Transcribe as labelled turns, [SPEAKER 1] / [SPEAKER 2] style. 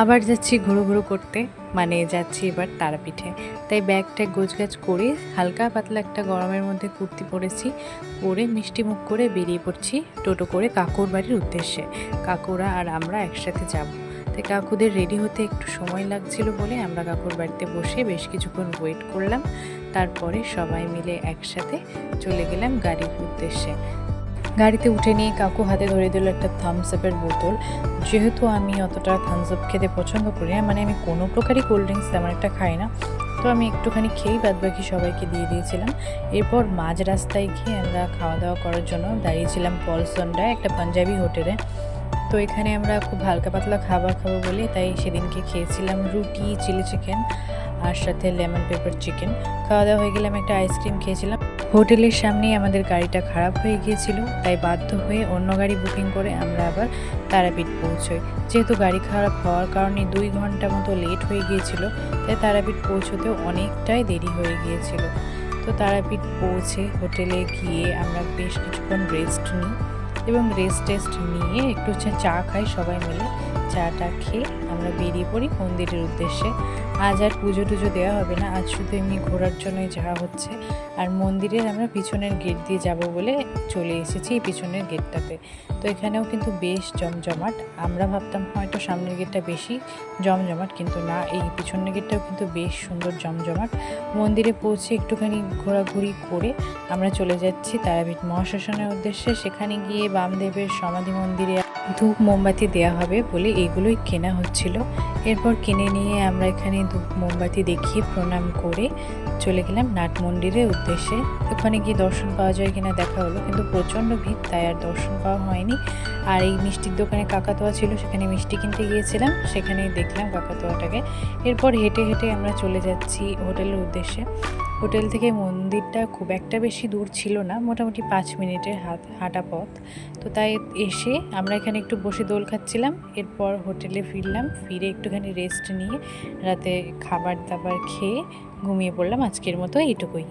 [SPEAKER 1] আবার যাচ্ছি ঘুরো ঘুরো করতে, মানে যাচ্ছি এবার তারাপীঠে। তাই ব্যাগটা গোছগাছ করে হালকা পাতলা একটা গরমের মধ্যে কুর্তি পরেছি, পরে মিষ্টি মুখ করে বেরিয়ে পড়ছি টোটো করে কাকুর বাড়ির উদ্দেশ্যে। কাকুরা আর আমরা একসাথে যাব। তাই কাকুদের রেডি হতে একটু সময় লাগছিল বলে আমরা কাকুর বাড়িতে বসে বেশ কিছুক্ষণ ওয়েট করলাম। তারপরে সবাই মিলে একসাথে চলে গেলাম গাড়ির উদ্দেশ্যে। গাড়িতে উঠে নিয়ে কাকু হাতে ধরে দিল একটা থামস আপের বোতল। যেহেতু আমি অতটা থামস আপ খেতে পছন্দ করি না, মানে আমি কোনো প্রকারই কোল্ড ড্রিঙ্কস তেমন একটা খাই না, তো আমি একটুখানি খেয়েই বাদবাকি সবাইকে দিয়ে দিয়েছিলাম। এরপর মাঝ রাস্তায় গিয়ে আমরা খাওয়া দাওয়া করার জন্য দাঁড়িয়েছিলাম পলসন্ডায় একটা পাঞ্জাবি হোটেলে। তো এখানে আমরা খুব হালকা পাতলা খাবার খাবো বলে তাই সেদিনকে খেয়েছিলাম রুটি, চিলি চিকেন আর সাথে লেমন পেপার চিকেন। খাওয়া দাওয়া হয়ে গেলে আমি একটা আইসক্রিম খেয়েছিলাম। হোটেলের সামনেই আমাদের গাড়িটা খারাপ হয়ে গিয়েছিল, তাই বাধ্য হয়ে অন্য গাড়ি বুকিং করে আমরা আবার তারাপীঠ পৌঁছই। যেহেতু গাড়ি খারাপ হওয়ার কারণে 2 ঘন্টা মতো লেট হয়ে গিয়েছিল, তাই তারাপীঠ পৌঁছতেও অনেকটাই দেরি হয়ে গিয়েছিল। তো তারাপীঠ পৌঁছে হোটেলে গিয়ে আমরা বেশ কিছুক্ষণ রেস্ট নিই এবং রেস্ট নিয়ে একটু চা খাই সবাই মিলে। চাটা খেয়ে আমরা বেরিয়ে পড়ি মন্দিরের উদ্দেশ্যে। আজ আর পুজো টুজো দেওয়া হবে না, আজ শুধু এমনি ঘোরার জন্যই যাওয়া হচ্ছে। আর মন্দিরের আমরা পিছনের গেট দিয়ে যাব বলে চলে এসেছি এই পিছনের গেটটাতে। তো এখানেও কিন্তু বেশ জমজমাট। আমরা ভাবতাম হয়তো সামনের গেটটা বেশি জমজমাট, কিন্তু না, এই পিছনের গেটটাও কিন্তু বেশ সুন্দর জমজমাট। মন্দিরে পৌঁছে একটুখানি ঘোরাঘুরি করে আমরা চলে যাচ্ছি তারাপীঠ মহাশ্মশানের উদ্দেশ্যে। সেখানে গিয়ে বামদেবের সমাধি মন্দিরে ধূপ মোমবাতি দেওয়া হবে বলে এগুলোই কেনা হচ্ছিল। এরপর কিনে নিয়ে আমরা এখানে ধূপ মোমবাতি দেখিয়ে প্রণাম করে চলে গেলাম নাট মন্দিরের উদ্দেশ্যে। ওখানে গিয়ে দর্শন পাওয়া যায় কিনা দেখা হলো, কিন্তু প্রচণ্ড ভিড়, তাই আর দর্শন পাওয়া হয়নি। আর এই মিষ্টির দোকানে কাকাতুয়া ছিল, সেখানে মিষ্টি কিনতে গিয়েছিলাম, সেখানেই দেখলাম কাকাতুয়াটাকে। এরপর হেঁটে হেঁটে আমরা চলে যাচ্ছি হোটেলের উদ্দেশ্যে। হোটেল থেকে মন্দিরটা খুব একটা বেশি দূর ছিল না, মোটামুটি 5 মিনিটের হাঁটা পথ। তো তাই এসে আমরা এখানে একটু বসে দোল খাচ্ছিলাম। এরপর হোটেলে ফিরলাম, ফিরে একটুখানি রেস্ট নিয়ে রাতে খাবার দাবার খেয়ে ঘুমিয়ে পড়লাম। আজকের মতো এইটুকুই।